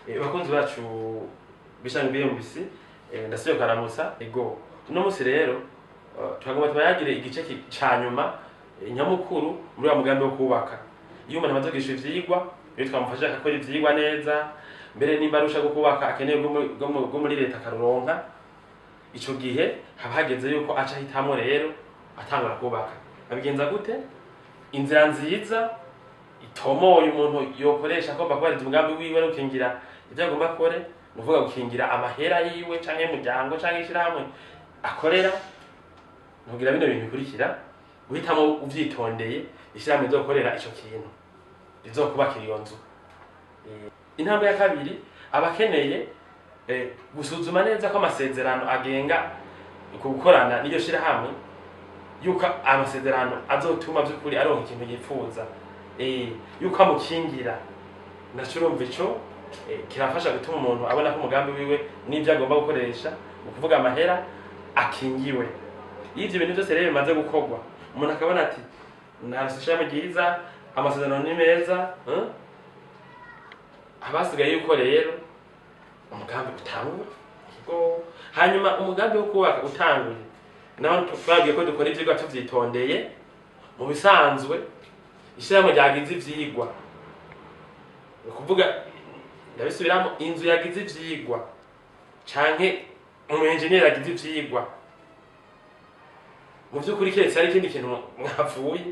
Bakunzi bacu bishanga BMBC ndasiyo karamutsa ego uno musi rero twagomba tubayagire igice cyanyuma nyamukuru muri wa mugambi wo kubaka iyo umuntu amaze kugisha ivyigwa iyo twamufasha akakora ivyigwa neza mbere nimba arusha kubaka akeneye go muri leta karuronka ico gihe haba hageze yuko aca hitamo rero atangura kubaka abigenza gute inzira nziza itomoye umuntu yokoresha ko bakubariza umugambi wiwe no kingira ibyo agomba kore nuvuga gukingira amahera yiwe canke umuryango canke ishirahamwe akorera ntugira bino bintu bikurikira guhitamo uvyitondeye ishirahamwe rizokorera ico kintu rizokubakira iyo nzu. Intambwe ya kabiri abakeneye gusuzuma neza ko amasezerano agenga gukorana n'iryo shirahamwe yuko amasezerano azotuma by'ukuri aronka ikintu yifuza yuko amukingira ndacurumva ico kirafasha gutuma umuntu abona ko umugambi wiwe n'ibyo agomba gukoresha ukuvuga amahera akingiwe. Ivyo bintu byose rero bimaze gukorwa umuntu akabona ati narasishame giza amasezerano ni meza abasigaye yuko rero umugambi utangura hanyuma umugambi wo kubaka utanguye naho twagiye ko dukora ivyigwa tuvyitondeye mu bisanzwe ishirahamwe ryagize ivyigwa ukuvuga ndabisubiramo inzu yagize ivyigwa canke umu-engineer yagize ivyigwa mu vyukuri keretse ari ikindi kintu mwavuye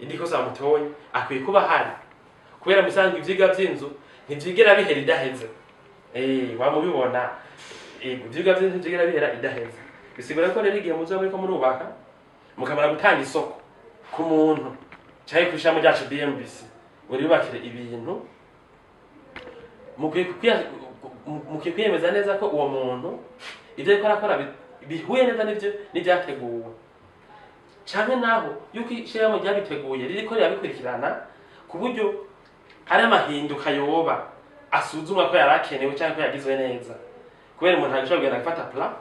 indi kosa mutoye akwiye kuba hari kubera musanga ivyigwa vy'inzu ntivyigera bihera idaheze wamubibona ivyigwa vy'inzu ntivyigera bihera idaheze bisigura ko rero igihe muzoba muriko murubaka mukamara gutanga isoko ku muntu canke kwishamo ryacu BMBC uri bubakire ibintu mukwiye kwiyemeza neza ko uwo muntu ivyo ariko arakora bihuye neza n'ivyateguwe canke naho yuko ishirahamwe ryabiteguye ririko rirabikurikirana ku buryo ari amahinduka yoba asuzumwa ko yarakenewe canke ko yagizwe neza kubera umuntu ashobora kugenda gufata plan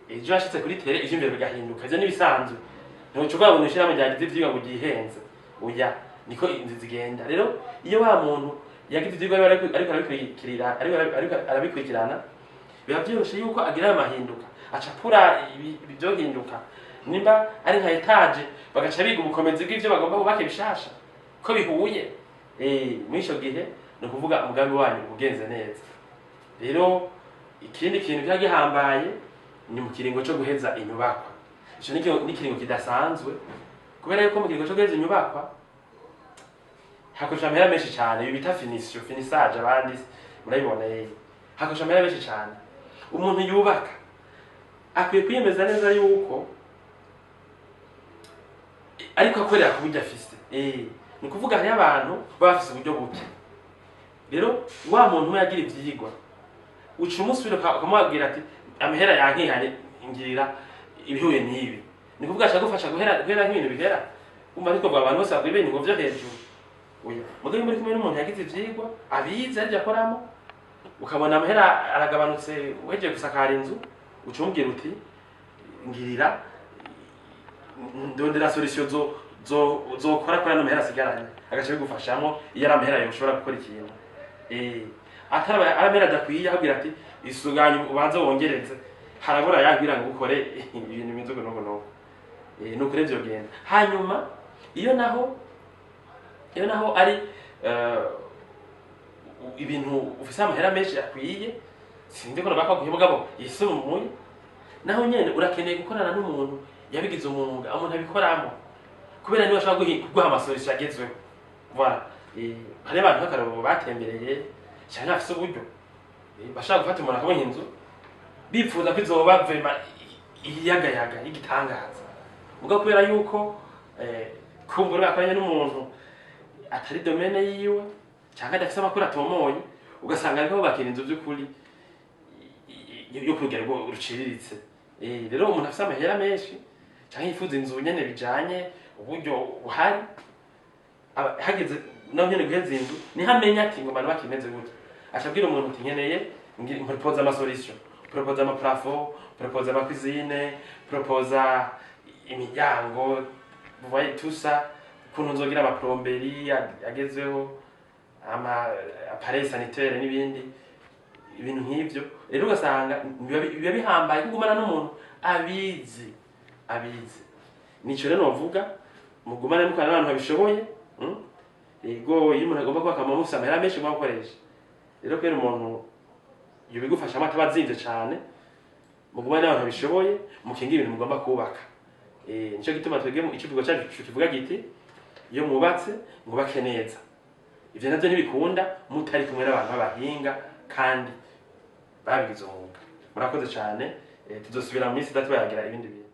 ejo yashitse kuri tere ivyo imbere bigahinduka ivyo nibisanzwe ntucuvuga ngo ishirahamwe ryagize ivyigwa ngo gihenze oya niko inzi zigenda. Rero iyo wa muntu yagize ivyigwa ariko arabikurikirana biba vyoroshe yuko agira amahinduka acapura ibyohinduka nimba ari nka etage bagaca biga ubukomezi bw'ivyo bagomba kubaka bishasha ko bihuye mwisho gihe no kuvuga umugambi wanyu ugenze neza. Rero ikindi kintu cyagihambaye ni mu kiringo cyo guheza inyubakwa ico ni kiringo kidasanzwe kubera yuko mu kiringo cyo guheza inyubakwa hakoresha amahera menshi cyane ibi bita finissage abandi murabibona hakoresha amahera menshi cyane. Umuntu yubaka akwiye kwiyemeza neza yuko ariko akorera ku buryo afise ni kuvuga hari abantu bafise uburyo buke. Rero wa muntu yagira ivyigwa uca umusubira ukamubwira ati amahera yankihanye ingirira ibihuye n'ibi ni kuvuga ashaka gufasha guhera nk'ibintu bihera umva ariko abantu bose bagwiye ngo vyo hejuru oya mugihe muri kumwe n'umuntu yagize ivyigwa abize arya akoramo ukabona amahera aragabanutse weje gusakara inzu uca umubwira uti ngirira ndondera solution zokora kuri ano mahera asigaranye agace bigufashamo iyo ari amahera yoshobora gukora ikintu atara amahera adakwiye ahabwira ati isuganye ubanze wongereze harabura yagira ngo ukore ibintu bizogo no nukuri byo genda. Hanyuma iyo naho ari ibintu ufise amahera menshi akwiye sinde ko nabaka kuhibugabo yisumuye naho nyene urakeneye gukorana n'umuntu yabigize umwuga umuntu abikoramo kubera niwe ashaka guha amasolution agezweho voilà hari abantu bakarabo batembereye cyane afise uburyo bashaka gufata umuntu akabonye inzu bipfuza ko izoba vema iyagayaga igitangaza muga kubera yuko kumbura akoranye n'umuntu atari domaine yiwe cyangwa adafise amakuru atomoye ugasanga ariko bakira inzu by'ukuri yo kurugera rwo ruciriritse. Rero umuntu afise amahera menshi cyangwa yifuza inzu nyene bijanye uburyo buhari hageze naho nyene guheza inzu ni hamenya ati ngo abantu bakimeze gute acabwira umuntu uti nkeneye propose ama solution propose ama plafond propose ama cuisine propose imiryango vous voyez tout ça kuntu nzogira ama plomberi agezweho ama appareil sanitaire n'ibindi ibintu nk'ivyo rero ugasanga biba bihambaye kugumana n'umuntu abizi nico rero novuga mugumane mukana n'abantu babishoboye ego iyo umuntu agomba kubaka amamusa amahera menshi mwakoresha rero kwera umuntu yobigufasha amata bazimvye cane mugumane n'abantu babishoboye mukinga ibintu mugomba kubaka nico gituma twebwe ikivugo cyacu kivuga giti iyo mubatse mubake neza ivyo navyo ntibikunda mutari kumwe n'abantu b'abahinga kandi babigize umwuga murakoze cyane tuzosubira mu minsi itatu bayagira ibindi bintu